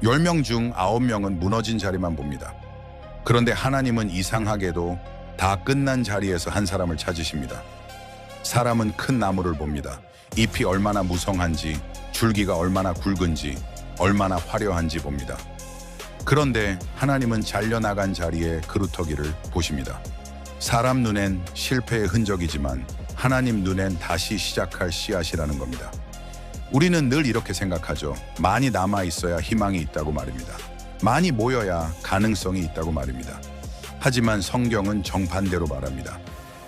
10명 중 9명은 무너진 자리만 봅니다. 그런데 하나님은 이상하게도 다 끝난 자리에서 한 사람을 찾으십니다. 사람은 큰 나무를 봅니다. 잎이 얼마나 무성한지, 줄기가 얼마나 굵은지, 얼마나 화려한지 봅니다. 그런데 하나님은 잘려나간 자리에 그루터기를 보십니다. 사람 눈엔 실패의 흔적이지만 하나님 눈엔 다시 시작할 씨앗이라는 겁니다. 우리는 늘 이렇게 생각하죠. 많이 남아 있어야 희망이 있다고 말입니다. 많이 모여야 가능성이 있다고 말입니다. 하지만 성경은 정반대로 말합니다.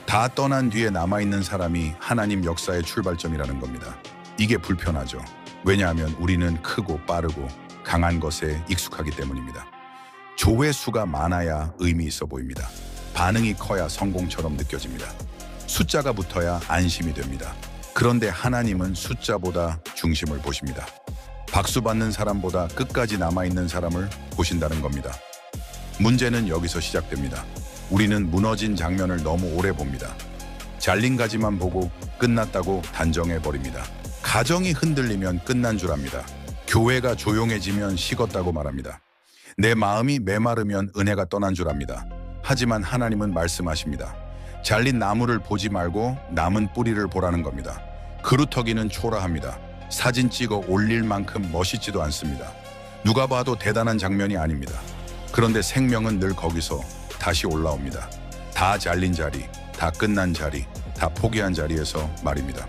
다 떠난 뒤에 남아있는 사람이 하나님 역사의 출발점이라는 겁니다. 이게 불편하죠. 왜냐하면 우리는 크고 빠르고 강한 것에 익숙하기 때문입니다. 조회수가 많아야 의미 있어 보입니다. 반응이 커야 성공처럼 느껴집니다. 숫자가 붙어야 안심이 됩니다. 그런데 하나님은 숫자보다 중심을 보십니다. 박수 받는 사람보다 끝까지 남아있는 사람을 보신다는 겁니다. 문제는 여기서 시작됩니다. 우리는 무너진 장면을 너무 오래 봅니다. 잘린 가지만 보고 끝났다고 단정해버립니다. 가정이 흔들리면 끝난 줄 압니다. 교회가 조용해지면 식었다고 말합니다. 내 마음이 메마르면 은혜가 떠난 줄 압니다. 하지만 하나님은 말씀하십니다. 잘린 나무를 보지 말고 남은 뿌리를 보라는 겁니다. 그루터기는 초라합니다. 사진 찍어 올릴 만큼 멋있지도 않습니다. 누가 봐도 대단한 장면이 아닙니다. 그런데 생명은 늘 거기서 다시 올라옵니다. 다 잘린 자리, 다 끝난 자리, 다 포기한 자리에서 말입니다.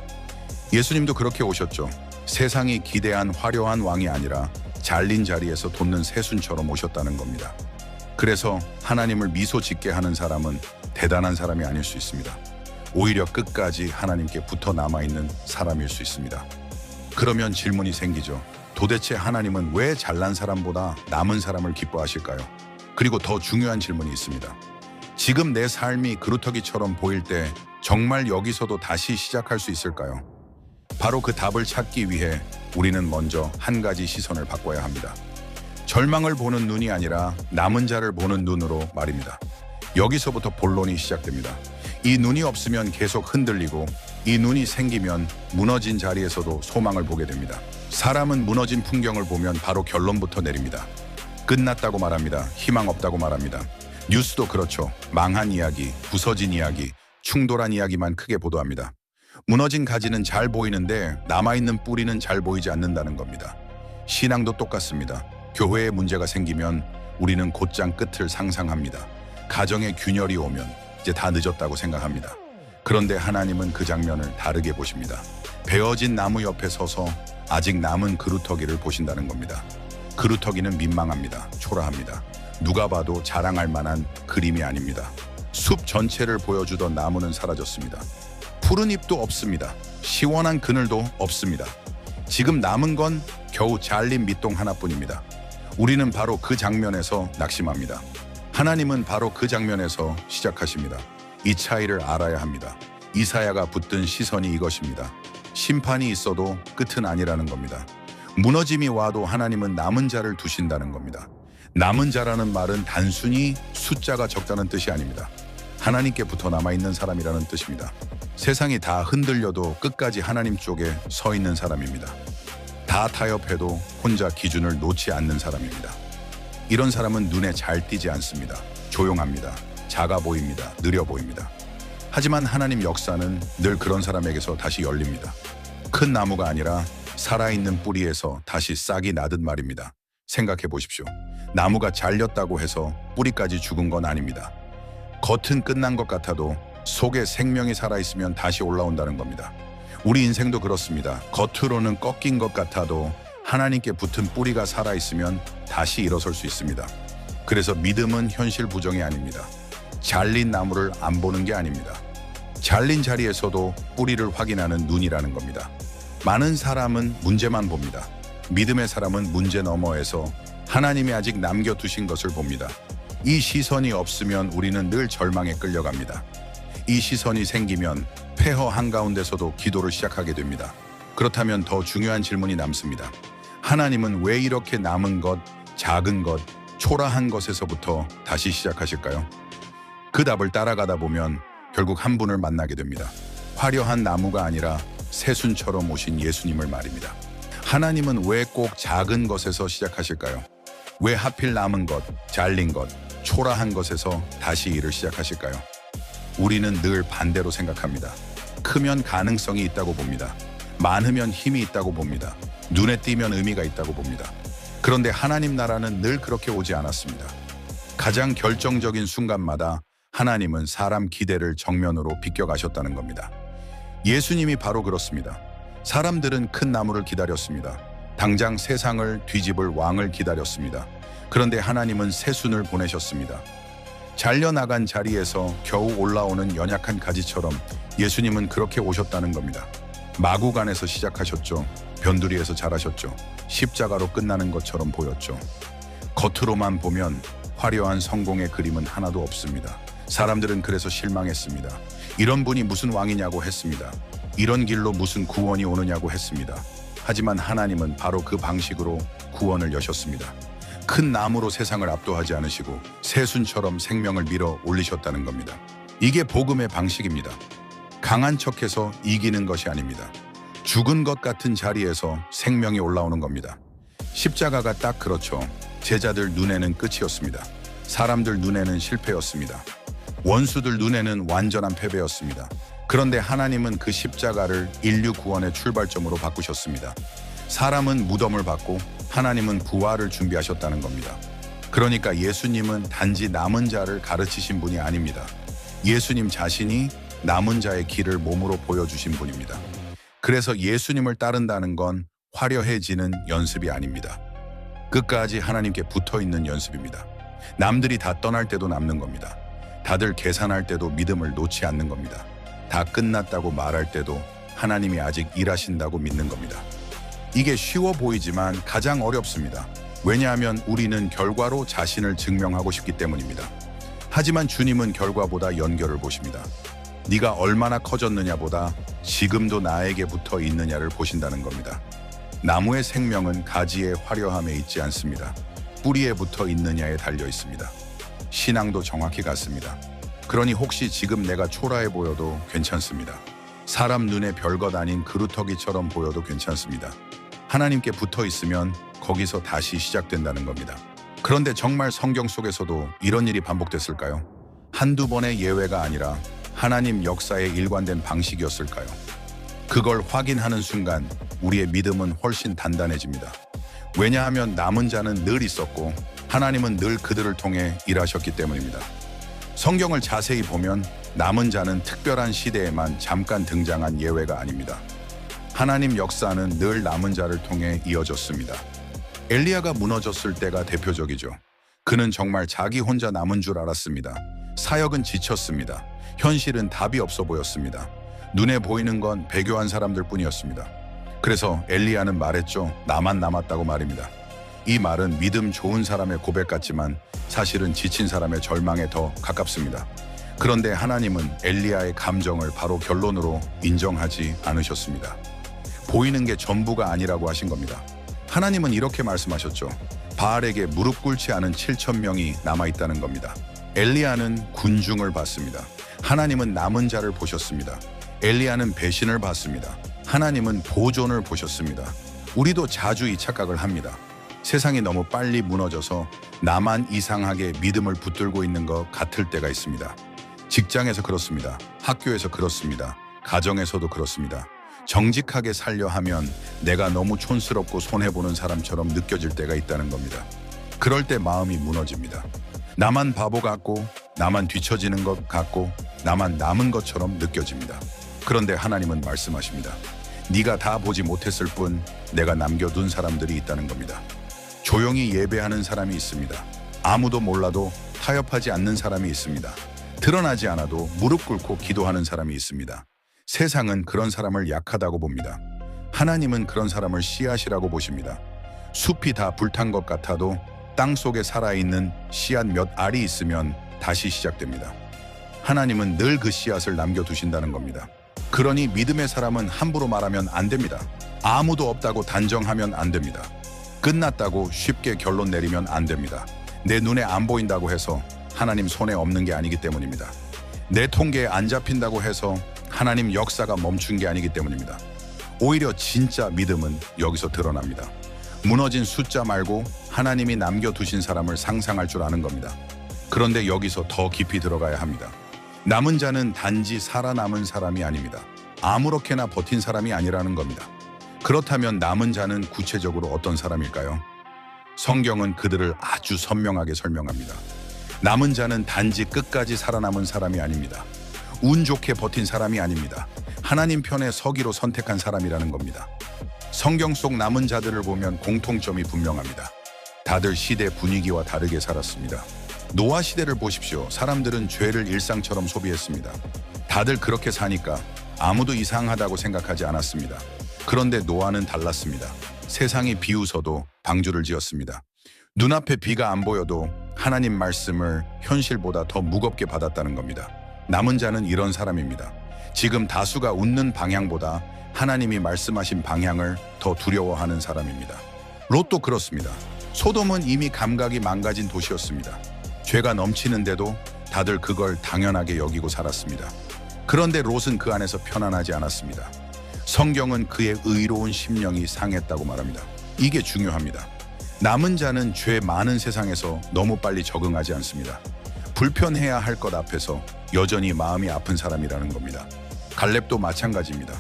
예수님도 그렇게 오셨죠. 세상이 기대한 화려한 왕이 아니라 잘린 자리에서 돋는 새순처럼 오셨다는 겁니다. 그래서 하나님을 미소 짓게 하는 사람은 대단한 사람이 아닐 수 있습니다. 오히려 끝까지 하나님께 붙어 남아있는 사람일 수 있습니다. 그러면 질문이 생기죠. 도대체 하나님은 왜 잘난 사람보다 남은 사람을 기뻐하실까요? 그리고 더 중요한 질문이 있습니다. 지금 내 삶이 그루터기처럼 보일 때 정말 여기서도 다시 시작할 수 있을까요? 바로 그 답을 찾기 위해 우리는 먼저 한 가지 시선을 바꿔야 합니다. 절망을 보는 눈이 아니라 남은 자를 보는 눈으로 말입니다. 여기서부터 본론이 시작됩니다. 이 눈이 없으면 계속 흔들리고 이 눈이 생기면 무너진 자리에서도 소망을 보게 됩니다. 사람은 무너진 풍경을 보면 바로 결론부터 내립니다. 끝났다고 말합니다. 희망 없다고 말합니다. 뉴스도 그렇죠. 망한 이야기, 부서진 이야기, 충돌한 이야기만 크게 보도합니다. 무너진 가지는 잘 보이는데 남아있는 뿌리는 잘 보이지 않는다는 겁니다. 신앙도 똑같습니다. 교회에 문제가 생기면 우리는 곧장 끝을 상상합니다. 가정에 균열이 오면 이제 다 늦었다고 생각합니다. 그런데 하나님은 그 장면을 다르게 보십니다. 베어진 나무 옆에 서서 아직 남은 그루터기를 보신다는 겁니다. 그루터기는 민망합니다. 초라합니다. 누가 봐도 자랑할 만한 그림이 아닙니다. 숲 전체를 보여주던 나무는 사라졌습니다. 푸른 잎도 없습니다. 시원한 그늘도 없습니다. 지금 남은 건 겨우 잘린 밑동 하나뿐입니다. 우리는 바로 그 장면에서 낙심합니다. 하나님은 바로 그 장면에서 시작하십니다. 이 차이를 알아야 합니다. 이사야가 붙든 시선이 이것입니다. 심판이 있어도 끝은 아니라는 겁니다. 무너짐이 와도 하나님은 남은 자를 두신다는 겁니다. 남은 자라는 말은 단순히 숫자가 적다는 뜻이 아닙니다. 하나님께 붙어 남아있는 사람이라는 뜻입니다. 세상이 다 흔들려도 끝까지 하나님 쪽에 서 있는 사람입니다. 다 타협해도 혼자 기준을 놓지 않는 사람입니다. 이런 사람은 눈에 잘 띄지 않습니다. 조용합니다. 작아 보입니다. 느려 보입니다. 하지만 하나님 역사는 늘 그런 사람에게서 다시 열립니다. 큰 나무가 아니라 살아있는 뿌리에서 다시 싹이 나듯 말입니다. 생각해 보십시오. 나무가 잘렸다고 해서 뿌리까지 죽은 건 아닙니다. 겉은 끝난 것 같아도 속에 생명이 살아있으면 다시 올라온다는 겁니다. 우리 인생도 그렇습니다. 겉으로는 꺾인 것 같아도 하나님께 붙은 뿌리가 살아있으면 다시 일어설 수 있습니다. 그래서 믿음은 현실 부정이 아닙니다. 잘린 나무를 안 보는 게 아닙니다. 잘린 자리에서도 뿌리를 확인하는 눈이라는 겁니다. 많은 사람은 문제만 봅니다. 믿음의 사람은 문제 너머에서 하나님이 아직 남겨두신 것을 봅니다. 이 시선이 없으면 우리는 늘 절망에 끌려갑니다. 이 시선이 생기면 폐허 한가운데서도 기도를 시작하게 됩니다. 그렇다면 더 중요한 질문이 남습니다. 하나님은 왜 이렇게 남은 것, 작은 것, 초라한 것에서부터 다시 시작하실까요? 그 답을 따라가다 보면 결국 한 분을 만나게 됩니다. 화려한 나무가 아니라 새순처럼 오신 예수님을 말입니다. 하나님은 왜 꼭 작은 것에서 시작하실까요? 왜 하필 남은 것, 잘린 것, 초라한 것에서 다시 일을 시작하실까요? 우리는 늘 반대로 생각합니다. 크면 가능성이 있다고 봅니다. 많으면 힘이 있다고 봅니다. 눈에 띄면 의미가 있다고 봅니다. 그런데 하나님 나라는 늘 그렇게 오지 않았습니다. 가장 결정적인 순간마다 하나님은 사람 기대를 정면으로 비껴가셨다는 겁니다. 예수님이 바로 그렇습니다. 사람들은 큰 나무를 기다렸습니다. 당장 세상을 뒤집을 왕을 기다렸습니다. 그런데 하나님은 새순을 보내셨습니다. 잘려나간 자리에서 겨우 올라오는 연약한 가지처럼 예수님은 그렇게 오셨다는 겁니다. 마구간에서 시작하셨죠. 변두리에서 자라셨죠. 십자가로 끝나는 것처럼 보였죠. 겉으로만 보면 화려한 성공의 그림은 하나도 없습니다. 사람들은 그래서 실망했습니다. 이런 분이 무슨 왕이냐고 했습니다. 이런 길로 무슨 구원이 오느냐고 했습니다. 하지만 하나님은 바로 그 방식으로 구원을 여셨습니다. 큰 나무로 세상을 압도하지 않으시고 새순처럼 생명을 밀어 올리셨다는 겁니다. 이게 복음의 방식입니다. 강한 척해서 이기는 것이 아닙니다. 죽은 것 같은 자리에서 생명이 올라오는 겁니다. 십자가가 딱 그렇죠. 제자들 눈에는 끝이었습니다. 사람들 눈에는 실패였습니다. 원수들 눈에는 완전한 패배였습니다. 그런데 하나님은 그 십자가를 인류 구원의 출발점으로 바꾸셨습니다. 사람은 무덤을 받고 하나님은 부활을 준비하셨다는 겁니다. 그러니까 예수님은 단지 남은 자를 가르치신 분이 아닙니다. 예수님 자신이 남은 자의 길을 몸으로 보여주신 분입니다. 그래서 예수님을 따른다는 건 화려해지는 연습이 아닙니다. 끝까지 하나님께 붙어있는 연습입니다. 남들이 다 떠날 때도 남는 겁니다. 다들 계산할 때도 믿음을 놓지 않는 겁니다. 다 끝났다고 말할 때도 하나님이 아직 일하신다고 믿는 겁니다. 이게 쉬워 보이지만 가장 어렵습니다. 왜냐하면 우리는 결과로 자신을 증명하고 싶기 때문입니다. 하지만 주님은 결과보다 연결을 보십니다. 네가 얼마나 커졌느냐보다 지금도 나에게 붙어 있느냐를 보신다는 겁니다. 나무의 생명은 가지의 화려함에 있지 않습니다. 뿌리에 붙어 있느냐에 달려 있습니다. 신앙도 정확히 같습니다. 그러니 혹시 지금 내가 초라해 보여도 괜찮습니다. 사람 눈에 별것 아닌 그루터기처럼 보여도 괜찮습니다. 하나님께 붙어 있으면 거기서 다시 시작된다는 겁니다. 그런데 정말 성경 속에서도 이런 일이 반복됐을까요? 한두 번의 예외가 아니라 하나님 역사에 일관된 방식이었을까요? 그걸 확인하는 순간 우리의 믿음은 훨씬 단단해집니다. 왜냐하면 남은 자는 늘 있었고 하나님은 늘 그들을 통해 일하셨기 때문입니다. 성경을 자세히 보면 남은 자는 특별한 시대에만 잠깐 등장한 예외가 아닙니다. 하나님 역사는 늘 남은 자를 통해 이어졌습니다. 엘리야가 무너졌을 때가 대표적이죠. 그는 정말 자기 혼자 남은 줄 알았습니다. 사역은 지쳤습니다. 현실은 답이 없어 보였습니다. 눈에 보이는 건 배교한 사람들 뿐이었습니다. 그래서 엘리야는 말했죠. 나만 남았다고 말입니다. 이 말은 믿음 좋은 사람의 고백 같지만 사실은 지친 사람의 절망에 더 가깝습니다. 그런데 하나님은 엘리야의 감정을 바로 결론으로 인정하지 않으셨습니다. 보이는 게 전부가 아니라고 하신 겁니다. 하나님은 이렇게 말씀하셨죠. 바알에게 무릎 꿇지 않은 7,000명이 남아있다는 겁니다. 엘리야는 군중을 봤습니다. 하나님은 남은 자를 보셨습니다. 엘리야는 배신을 봤습니다. 하나님은 보존을 보셨습니다. 우리도 자주 이 착각을 합니다. 세상이 너무 빨리 무너져서 나만 이상하게 믿음을 붙들고 있는 것 같을 때가 있습니다. 직장에서 그렇습니다. 학교에서 그렇습니다. 가정에서도 그렇습니다. 정직하게 살려 하면 내가 너무 촌스럽고 손해보는 사람처럼 느껴질 때가 있다는 겁니다. 그럴 때 마음이 무너집니다. 나만 바보 같고 나만 뒤처지는 것 같고 나만 남은 것처럼 느껴집니다. 그런데 하나님은 말씀하십니다. 네가 다 보지 못했을 뿐 내가 남겨둔 사람들이 있다는 겁니다. 조용히 예배하는 사람이 있습니다. 아무도 몰라도 타협하지 않는 사람이 있습니다. 드러나지 않아도 무릎 꿇고 기도하는 사람이 있습니다. 세상은 그런 사람을 약하다고 봅니다. 하나님은 그런 사람을 씨앗이라고 보십니다. 숲이 다 불탄 것 같아도 땅 속에 살아있는 씨앗 몇 알이 있으면 다시 시작됩니다. 하나님은 늘 그 씨앗을 남겨두신다는 겁니다. 그러니 믿음의 사람은 함부로 말하면 안 됩니다. 아무도 없다고 단정하면 안 됩니다. 끝났다고 쉽게 결론 내리면 안 됩니다. 내 눈에 안 보인다고 해서 하나님 손에 없는 게 아니기 때문입니다. 내 통계에 안 잡힌다고 해서 하나님 역사가 멈춘 게 아니기 때문입니다. 오히려 진짜 믿음은 여기서 드러납니다. 무너진 숫자 말고 하나님이 남겨두신 사람을 상상할 줄 아는 겁니다. 그런데 여기서 더 깊이 들어가야 합니다. 남은 자는 단지 살아남은 사람이 아닙니다. 아무렇게나 버틴 사람이 아니라는 겁니다. 그렇다면 남은 자는 구체적으로 어떤 사람일까요? 성경은 그들을 아주 선명하게 설명합니다. 남은 자는 단지 끝까지 살아남은 사람이 아닙니다. 운 좋게 버틴 사람이 아닙니다. 하나님 편에 서기로 선택한 사람이라는 겁니다. 성경 속 남은 자들을 보면 공통점이 분명합니다. 다들 시대 분위기와 다르게 살았습니다. 노아 시대를 보십시오. 사람들은 죄를 일상처럼 소비했습니다. 다들 그렇게 사니까 아무도 이상하다고 생각하지 않았습니다. 그런데 노아는 달랐습니다. 세상이 비웃어도 방주를 지었습니다. 눈앞에 비가 안 보여도 하나님 말씀을 현실보다 더 무겁게 받았다는 겁니다. 남은 자는 이런 사람입니다. 지금 다수가 웃는 방향보다 하나님이 말씀하신 방향을 더 두려워하는 사람입니다. 롯도 그렇습니다. 소돔은 이미 감각이 망가진 도시였습니다. 죄가 넘치는데도 다들 그걸 당연하게 여기고 살았습니다. 그런데 롯은 그 안에서 편안하지 않았습니다. 성경은 그의 의로운 심령이 상했다고 말합니다. 이게 중요합니다. 남은 자는 죄 많은 세상에서 너무 빨리 적응하지 않습니다. 불편해야 할 것 앞에서 여전히 마음이 아픈 사람이라는 겁니다. 갈렙도 마찬가지입니다.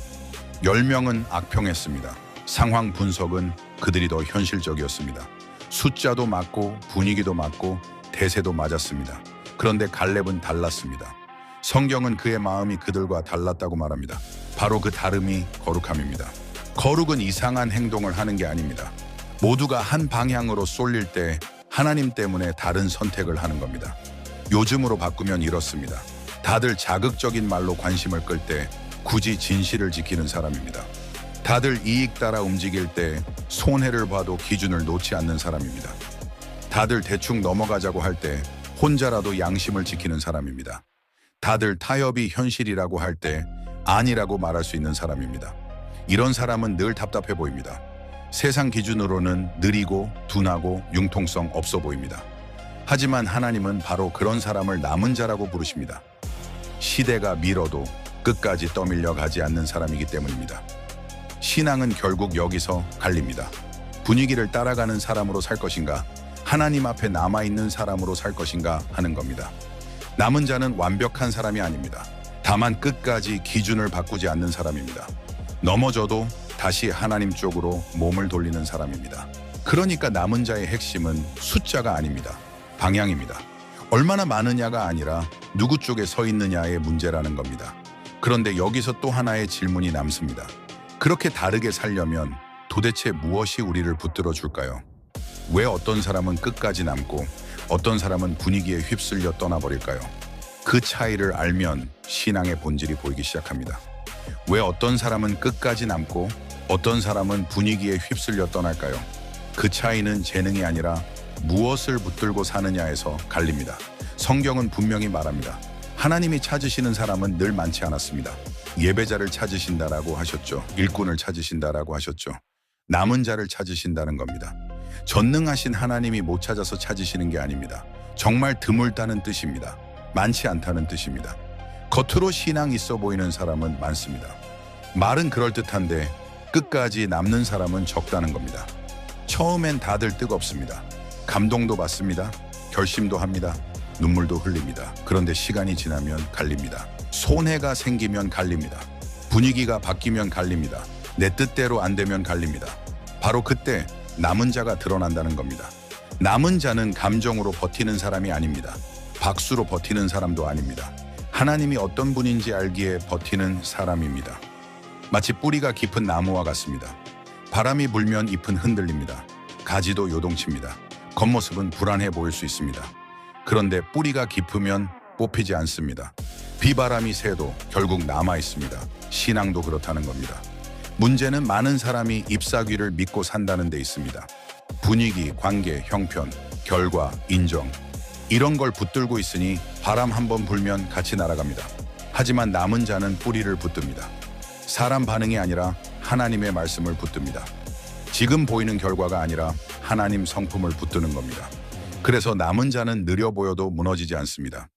10명은 악평했습니다. 상황 분석은 그들이 더 현실적이었습니다. 숫자도 맞고 분위기도 맞고 대세도 맞았습니다. 그런데 갈렙은 달랐습니다. 성경은 그의 마음이 그들과 달랐다고 말합니다. 바로 그 다름이 거룩함입니다. 거룩은 이상한 행동을 하는 게 아닙니다. 모두가 한 방향으로 쏠릴 때 하나님 때문에 다른 선택을 하는 겁니다. 요즘으로 바꾸면 이렇습니다. 다들 자극적인 말로 관심을 끌 때 굳이 진실을 지키는 사람입니다. 다들 이익 따라 움직일 때 손해를 봐도 기준을 놓지 않는 사람입니다. 다들 대충 넘어가자고 할 때 혼자라도 양심을 지키는 사람입니다. 다들 타협이 현실이라고 할 때 아니라고 말할 수 있는 사람입니다. 이런 사람은 늘 답답해 보입니다. 세상 기준으로는 느리고 둔하고 융통성 없어 보입니다. 하지만 하나님은 바로 그런 사람을 남은 자라고 부르십니다. 시대가 밀어도 끝까지 떠밀려 가지 않는 사람이기 때문입니다. 신앙은 결국 여기서 갈립니다. 분위기를 따라가는 사람으로 살 것인가, 하나님 앞에 남아있는 사람으로 살 것인가 하는 겁니다. 남은 자는 완벽한 사람이 아닙니다. 다만 끝까지 기준을 바꾸지 않는 사람입니다. 넘어져도 다시 하나님 쪽으로 몸을 돌리는 사람입니다. 그러니까 남은 자의 핵심은 숫자가 아닙니다. 방향입니다. 얼마나 많으냐가 아니라 누구 쪽에 서 있느냐의 문제라는 겁니다. 그런데 여기서 또 하나의 질문이 남습니다. 그렇게 다르게 살려면 도대체 무엇이 우리를 붙들어 줄까요? 왜 어떤 사람은 끝까지 남고 어떤 사람은 분위기에 휩쓸려 떠나버릴까요? 그 차이를 알면 신앙의 본질이 보이기 시작합니다. 왜 어떤 사람은 끝까지 남고 어떤 사람은 분위기에 휩쓸려 떠날까요? 그 차이는 재능이 아니라 무엇을 붙들고 사느냐에서 갈립니다. 성경은 분명히 말합니다. 하나님이 찾으시는 사람은 늘 많지 않았습니다. 예배자를 찾으신다라고 하셨죠. 일꾼을 찾으신다라고 하셨죠. 남은 자를 찾으신다는 겁니다. 전능하신 하나님이 못 찾아서 찾으시는 게 아닙니다. 정말 드물다는 뜻입니다. 많지 않다는 뜻입니다. 겉으로 신앙 있어 보이는 사람은 많습니다. 말은 그럴듯한데 끝까지 남는 사람은 적다는 겁니다. 처음엔 다들 뜨겁습니다. 감동도 받습니다. 결심도 합니다. 눈물도 흘립니다. 그런데 시간이 지나면 갈립니다. 손해가 생기면 갈립니다. 분위기가 바뀌면 갈립니다. 내 뜻대로 안 되면 갈립니다. 바로 그때 남은 자가 드러난다는 겁니다. 남은 자는 감정으로 버티는 사람이 아닙니다. 박수로 버티는 사람도 아닙니다. 하나님이 어떤 분인지 알기에 버티는 사람입니다. 마치 뿌리가 깊은 나무와 같습니다. 바람이 불면 잎은 흔들립니다. 가지도 요동칩니다. 겉모습은 불안해 보일 수 있습니다. 그런데 뿌리가 깊으면 뽑히지 않습니다. 비바람이 새도 결국 남아 있습니다. 신앙도 그렇다는 겁니다. 문제는 많은 사람이 잎사귀를 믿고 산다는 데 있습니다. 분위기, 관계, 형편, 결과, 인정 이런 걸 붙들고 있으니 바람 한번 불면 같이 날아갑니다. 하지만 남은 자는 뿌리를 붙듭니다. 사람 반응이 아니라 하나님의 말씀을 붙듭니다. 지금 보이는 결과가 아니라 하나님 성품을 붙드는 겁니다. 그래서 남은 자는 느려 보여도 무너지지 않습니다.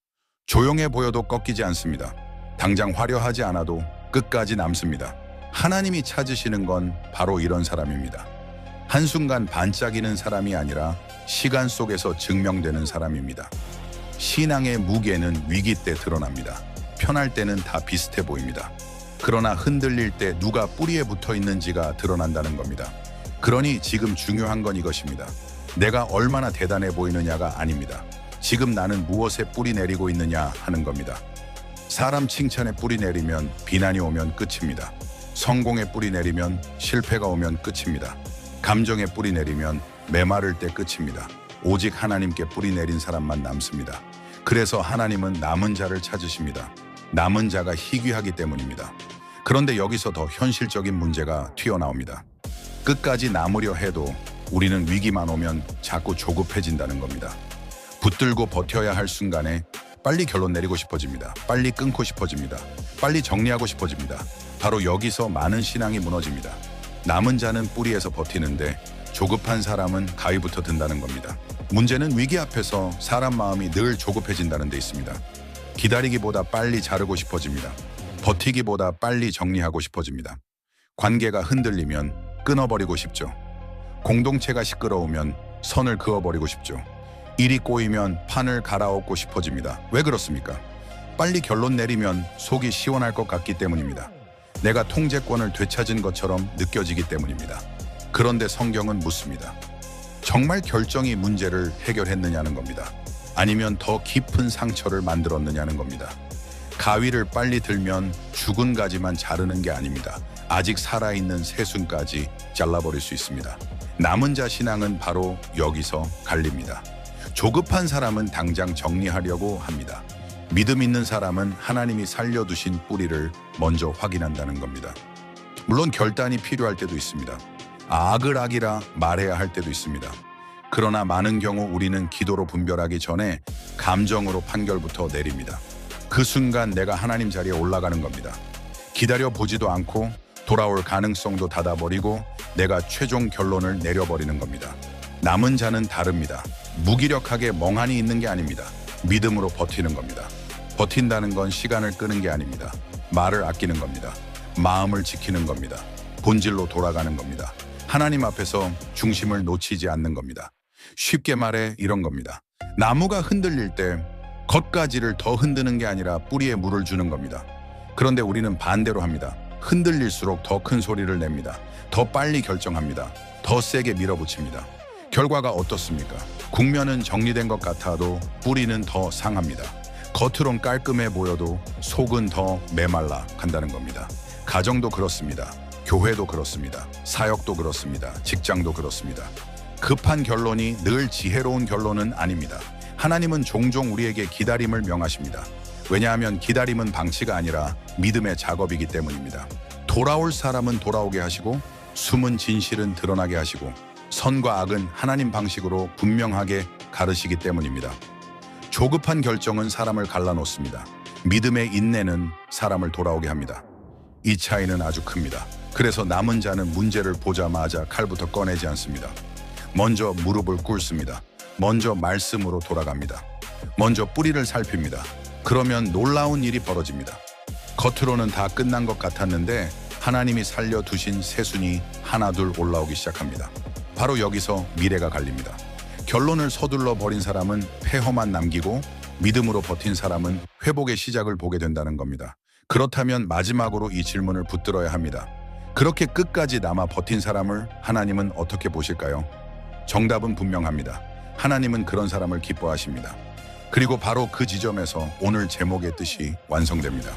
조용해 보여도 꺾이지 않습니다. 당장 화려하지 않아도 끝까지 남습니다. 하나님이 찾으시는 건 바로 이런 사람입니다. 한순간 반짝이는 사람이 아니라 시간 속에서 증명되는 사람입니다. 신앙의 무게는 위기 때 드러납니다. 편할 때는 다 비슷해 보입니다. 그러나 흔들릴 때 누가 뿌리에 붙어 있는지가 드러난다는 겁니다. 그러니 지금 중요한 건 이것입니다. 내가 얼마나 대단해 보이느냐가 아닙니다. 지금 나는 무엇에 뿌리 내리고 있느냐 하는 겁니다. 사람 칭찬에 뿌리 내리면 비난이 오면 끝입니다. 성공에 뿌리 내리면 실패가 오면 끝입니다. 감정에 뿌리 내리면 메마를 때 끝입니다. 오직 하나님께 뿌리 내린 사람만 남습니다. 그래서 하나님은 남은 자를 찾으십니다. 남은 자가 희귀하기 때문입니다. 그런데 여기서 더 현실적인 문제가 튀어나옵니다. 끝까지 남으려 해도 우리는 위기만 오면 자꾸 조급해진다는 겁니다. 붙들고 버텨야 할 순간에 빨리 결론 내리고 싶어집니다. 빨리 끊고 싶어집니다. 빨리 정리하고 싶어집니다. 바로 여기서 많은 신앙이 무너집니다. 남은 자는 뿌리에서 버티는데 조급한 사람은 가위부터 든다는 겁니다. 문제는 위기 앞에서 사람 마음이 늘 조급해진다는 데 있습니다. 기다리기보다 빨리 자르고 싶어집니다. 버티기보다 빨리 정리하고 싶어집니다. 관계가 흔들리면 끊어버리고 싶죠. 공동체가 시끄러우면 선을 그어버리고 싶죠. 일이 꼬이면 판을 갈아엎고 싶어집니다. 왜 그렇습니까? 빨리 결론 내리면 속이 시원할 것 같기 때문입니다. 내가 통제권을 되찾은 것처럼 느껴지기 때문입니다. 그런데 성경은 묻습니다. 정말 결정이 문제를 해결했느냐는 겁니다. 아니면 더 깊은 상처를 만들었느냐는 겁니다. 가위를 빨리 들면 죽은 가지만 자르는 게 아닙니다. 아직 살아있는 새순까지 잘라버릴 수 있습니다. 남은 자 신앙은 바로 여기서 갈립니다. 조급한 사람은 당장 정리하려고 합니다. 믿음 있는 사람은 하나님이 살려두신 뿌리를 먼저 확인한다는 겁니다. 물론 결단이 필요할 때도 있습니다. 악을 악이라 말해야 할 때도 있습니다. 그러나 많은 경우 우리는 기도로 분별하기 전에 감정으로 판결부터 내립니다. 그 순간 내가 하나님 자리에 올라가는 겁니다. 기다려 보지도 않고 돌아올 가능성도 닫아버리고 내가 최종 결론을 내려버리는 겁니다. 남은 자는 다릅니다. 무기력하게 멍하니 있는 게 아닙니다. 믿음으로 버티는 겁니다. 버틴다는 건 시간을 끄는 게 아닙니다. 말을 아끼는 겁니다. 마음을 지키는 겁니다. 본질로 돌아가는 겁니다. 하나님 앞에서 중심을 놓치지 않는 겁니다. 쉽게 말해 이런 겁니다. 나무가 흔들릴 때 겉가지를 더 흔드는 게 아니라 뿌리에 물을 주는 겁니다. 그런데 우리는 반대로 합니다. 흔들릴수록 더 큰 소리를 냅니다. 더 빨리 결정합니다. 더 세게 밀어붙입니다. 결과가 어떻습니까? 국면은 정리된 것 같아도 뿌리는 더 상합니다. 겉으론 깔끔해 보여도 속은 더 메말라 간다는 겁니다. 가정도 그렇습니다. 교회도 그렇습니다. 사역도 그렇습니다. 직장도 그렇습니다. 급한 결론이 늘 지혜로운 결론은 아닙니다. 하나님은 종종 우리에게 기다림을 명하십니다. 왜냐하면 기다림은 방치가 아니라 믿음의 작업이기 때문입니다. 돌아올 사람은 돌아오게 하시고 숨은 진실은 드러나게 하시고 선과 악은 하나님 방식으로 분명하게 가르시기 때문입니다. 조급한 결정은 사람을 갈라놓습니다. 믿음의 인내는 사람을 돌아오게 합니다. 이 차이는 아주 큽니다. 그래서 남은 자는 문제를 보자마자 칼부터 꺼내지 않습니다. 먼저 무릎을 꿇습니다. 먼저 말씀으로 돌아갑니다. 먼저 뿌리를 살핍니다. 그러면 놀라운 일이 벌어집니다. 겉으로는 다 끝난 것 같았는데 하나님이 살려두신 새순이 하나둘 올라오기 시작합니다. 바로 여기서 미래가 갈립니다. 결론을 서둘러 버린 사람은 폐허만 남기고 믿음으로 버틴 사람은 회복의 시작을 보게 된다는 겁니다. 그렇다면 마지막으로 이 질문을 붙들어야 합니다. 그렇게 끝까지 남아 버틴 사람을 하나님은 어떻게 보실까요? 정답은 분명합니다. 하나님은 그런 사람을 기뻐하십니다. 그리고 바로 그 지점에서 오늘 제목의 뜻이 완성됩니다.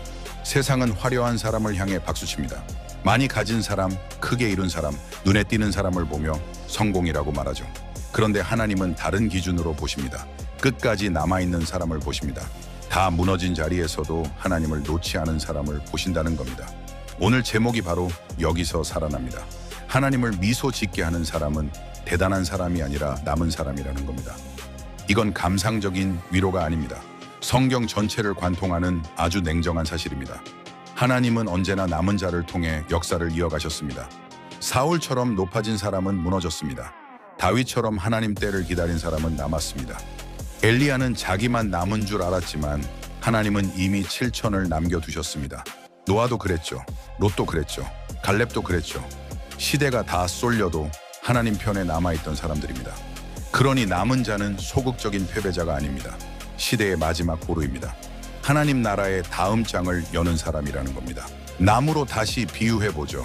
세상은 화려한 사람을 향해 박수칩니다. 많이 가진 사람, 크게 이룬 사람, 눈에 띄는 사람을 보며 성공이라고 말하죠. 그런데 하나님은 다른 기준으로 보십니다. 끝까지 남아있는 사람을 보십니다. 다 무너진 자리에서도 하나님을 놓지 않은 사람을 보신다는 겁니다. 오늘 제목이 바로 여기서 살아납니다. 하나님을 미소 짓게 하는 사람은 대단한 사람이 아니라 남은 사람이라는 겁니다. 이건 감상적인 위로가 아닙니다. 성경 전체를 관통하는 아주 냉정한 사실입니다. 하나님은 언제나 남은 자를 통해 역사를 이어가셨습니다. 사울처럼 높아진 사람은 무너졌습니다. 다윗처럼 하나님 때를 기다린 사람은 남았습니다. 엘리야는 자기만 남은 줄 알았지만 하나님은 이미 7천을 남겨두셨습니다. 노아도 그랬죠. 롯도 그랬죠. 갈렙도 그랬죠. 시대가 다 쏠려도 하나님 편에 남아있던 사람들입니다. 그러니 남은 자는 소극적인 패배자가 아닙니다. 시대의 마지막 보루입니다. 하나님 나라의 다음 장을 여는 사람이라는 겁니다. 나무로 다시 비유해보죠.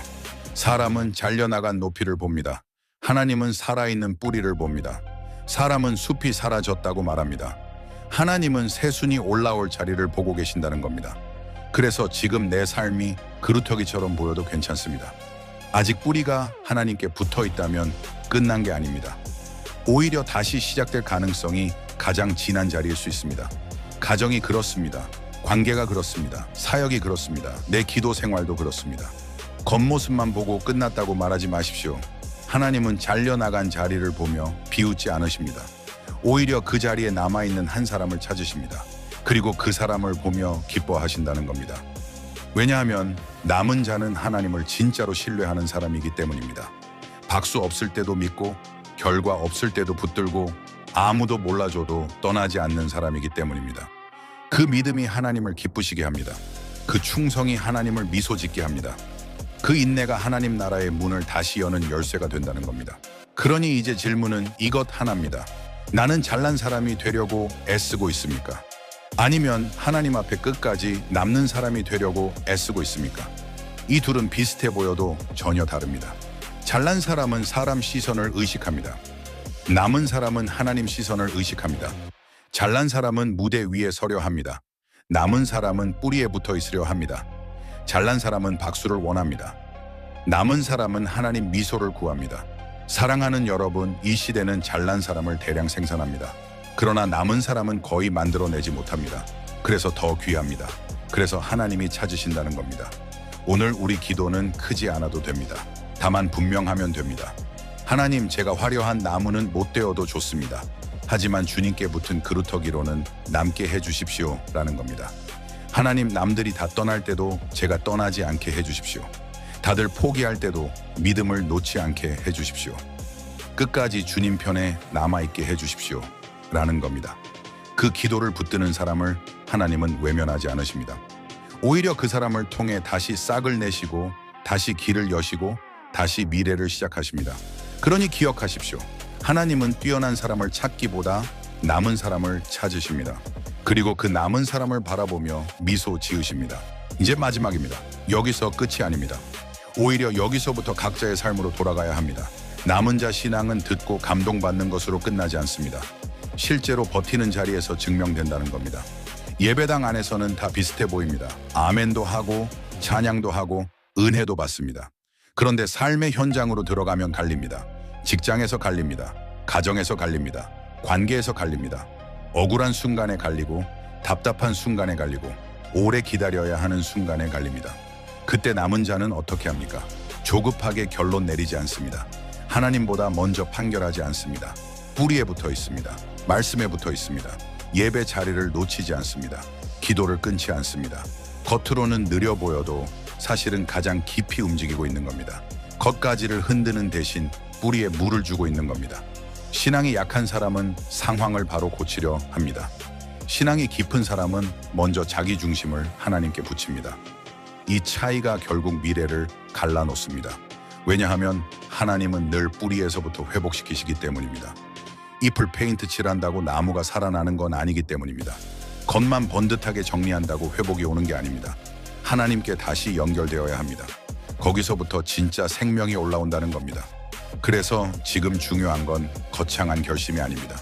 사람은 잘려나간 높이를 봅니다. 하나님은 살아있는 뿌리를 봅니다. 사람은 숲이 사라졌다고 말합니다. 하나님은 새순이 올라올 자리를 보고 계신다는 겁니다. 그래서 지금 내 삶이 그루터기처럼 보여도 괜찮습니다. 아직 뿌리가 하나님께 붙어 있다면 끝난 게 아닙니다. 오히려 다시 시작될 가능성이 가장 진한 자리일 수 있습니다. 가정이 그렇습니다. 관계가 그렇습니다. 사역이 그렇습니다. 내 기도 생활도 그렇습니다. 겉모습만 보고 끝났다고 말하지 마십시오. 하나님은 잘려나간 자리를 보며 비웃지 않으십니다. 오히려 그 자리에 남아있는 한 사람을 찾으십니다. 그리고 그 사람을 보며 기뻐하신다는 겁니다. 왜냐하면 남은 자는 하나님을 진짜로 신뢰하는 사람이기 때문입니다. 박수 없을 때도 믿고 결과 없을 때도 붙들고 아무도 몰라줘도 떠나지 않는 사람이기 때문입니다. 그 믿음이 하나님을 기쁘시게 합니다. 그 충성이 하나님을 미소 짓게 합니다. 그 인내가 하나님 나라의 문을 다시 여는 열쇠가 된다는 겁니다. 그러니 이제 질문은 이것 하나입니다. 나는 잘난 사람이 되려고 애쓰고 있습니까? 아니면 하나님 앞에 끝까지 남는 사람이 되려고 애쓰고 있습니까? 이 둘은 비슷해 보여도 전혀 다릅니다. 잘난 사람은 사람 시선을 의식합니다. 남은 사람은 하나님 시선을 의식합니다. 잘난 사람은 무대 위에 서려 합니다. 남은 사람은 뿌리에 붙어 있으려 합니다. 잘난 사람은 박수를 원합니다. 남은 사람은 하나님 미소를 구합니다. 사랑하는 여러분, 이 시대는 잘난 사람을 대량 생산합니다. 그러나 남은 사람은 거의 만들어내지 못합니다. 그래서 더 귀합니다. 그래서 하나님이 찾으신다는 겁니다. 오늘 우리 기도는 크지 않아도 됩니다. 다만 분명하면 됩니다. 하나님, 제가 화려한 나무는 못 되어도 좋습니다. 하지만 주님께 붙은 그루터기로는 남게 해주십시오 라는 겁니다. 하나님, 남들이 다 떠날 때도 제가 떠나지 않게 해주십시오. 다들 포기할 때도 믿음을 놓지 않게 해주십시오. 끝까지 주님 편에 남아있게 해주십시오 라는 겁니다. 그 기도를 붙드는 사람을 하나님은 외면하지 않으십니다. 오히려 그 사람을 통해 다시 싹을 내시고 다시 길을 여시고 다시 미래를 시작하십니다. 그러니 기억하십시오. 하나님은 뛰어난 사람을 찾기보다 남은 사람을 찾으십니다. 그리고 그 남은 사람을 바라보며 미소 지으십니다. 이제 마지막입니다. 여기서 끝이 아닙니다. 오히려 여기서부터 각자의 삶으로 돌아가야 합니다. 남은 자 신앙은 듣고 감동받는 것으로 끝나지 않습니다. 실제로 버티는 자리에서 증명된다는 겁니다. 예배당 안에서는 다 비슷해 보입니다. 아멘도 하고 찬양도 하고 은혜도 받습니다. 그런데 삶의 현장으로 들어가면 갈립니다. 직장에서 갈립니다. 가정에서 갈립니다. 관계에서 갈립니다. 억울한 순간에 갈리고 답답한 순간에 갈리고 오래 기다려야 하는 순간에 갈립니다. 그때 남은 자는 어떻게 합니까? 조급하게 결론 내리지 않습니다. 하나님보다 먼저 판결하지 않습니다. 뿌리에 붙어 있습니다. 말씀에 붙어 있습니다. 예배 자리를 놓치지 않습니다. 기도를 끊지 않습니다. 겉으로는 느려 보여도 사실은 가장 깊이 움직이고 있는 겁니다. 겉가지를 흔드는 대신 뿌리에 물을 주고 있는 겁니다. 신앙이 약한 사람은 상황을 바로 고치려 합니다. 신앙이 깊은 사람은 먼저 자기 중심을 하나님께 붙입니다. 이 차이가 결국 미래를 갈라놓습니다. 왜냐하면 하나님은 늘 뿌리에서부터 회복시키시기 때문입니다. 잎을 페인트 칠한다고 나무가 살아나는 건 아니기 때문입니다. 겉만 번듯하게 정리한다고 회복이 오는 게 아닙니다. 하나님께 다시 연결되어야 합니다. 거기서부터 진짜 생명이 올라온다는 겁니다. 그래서 지금 중요한 건 거창한 결심이 아닙니다.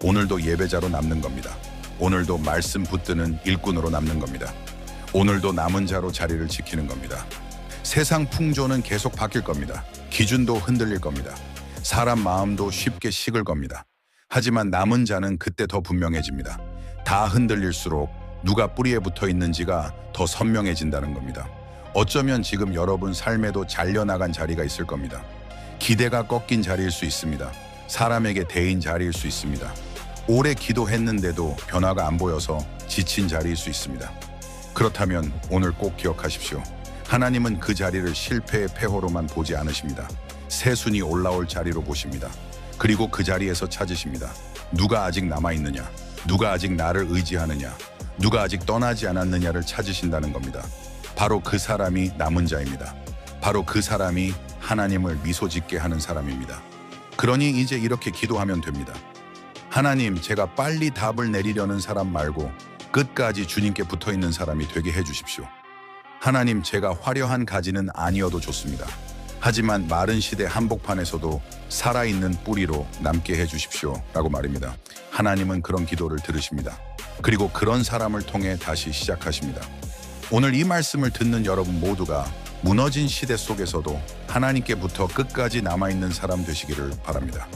오늘도 예배자로 남는 겁니다. 오늘도 말씀 붙드는 일꾼으로 남는 겁니다. 오늘도 남은 자로 자리를 지키는 겁니다. 세상 풍조는 계속 바뀔 겁니다. 기준도 흔들릴 겁니다. 사람 마음도 쉽게 식을 겁니다. 하지만 남은 자는 그때 더 분명해집니다. 다 흔들릴수록 누가 뿌리에 붙어 있는지가 더 선명해진다는 겁니다. 어쩌면 지금 여러분 삶에도 잘려나간 자리가 있을 겁니다. 기대가 꺾인 자리일 수 있습니다. 사람에게 대인 자리일 수 있습니다. 오래 기도했는데도 변화가 안 보여서 지친 자리일 수 있습니다. 그렇다면 오늘 꼭 기억하십시오. 하나님은 그 자리를 실패의 폐허로만 보지 않으십니다. 새순이 올라올 자리로 보십니다. 그리고 그 자리에서 찾으십니다. 누가 아직 남아있느냐? 누가 아직 나를 의지하느냐? 누가 아직 떠나지 않았느냐를 찾으신다는 겁니다. 바로 그 사람이 남은 자입니다. 바로 그 사람이 하나님을 미소 짓게 하는 사람입니다. 그러니 이제 이렇게 기도하면 됩니다. 하나님, 제가 빨리 답을 내리려는 사람 말고 끝까지 주님께 붙어 있는 사람이 되게 해주십시오. 하나님, 제가 화려한 가지는 아니어도 좋습니다. 하지만 마른 시대 한복판에서도 살아있는 뿌리로 남게 해주십시오 라고 말입니다. 하나님은 그런 기도를 들으십니다. 그리고 그런 사람을 통해 다시 시작하십니다. 오늘 이 말씀을 듣는 여러분 모두가 무너진 시대 속에서도 하나님께 붙어 끝까지 남아있는 사람 되시기를 바랍니다.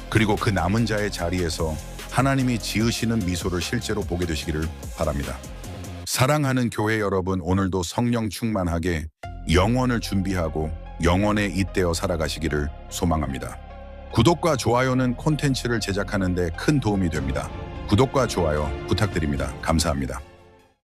그리고 그 남은 자의 자리에서 하나님이 지으시는 미소를 실제로 보게 되시기를 바랍니다. 사랑하는 교회 여러분, 오늘도 성령 충만하게 영원을 준비하고 영원에 잇대어 살아가시기를 소망합니다. 구독과 좋아요는 콘텐츠를 제작하는 데 큰 도움이 됩니다. 구독과 좋아요 부탁드립니다. 감사합니다.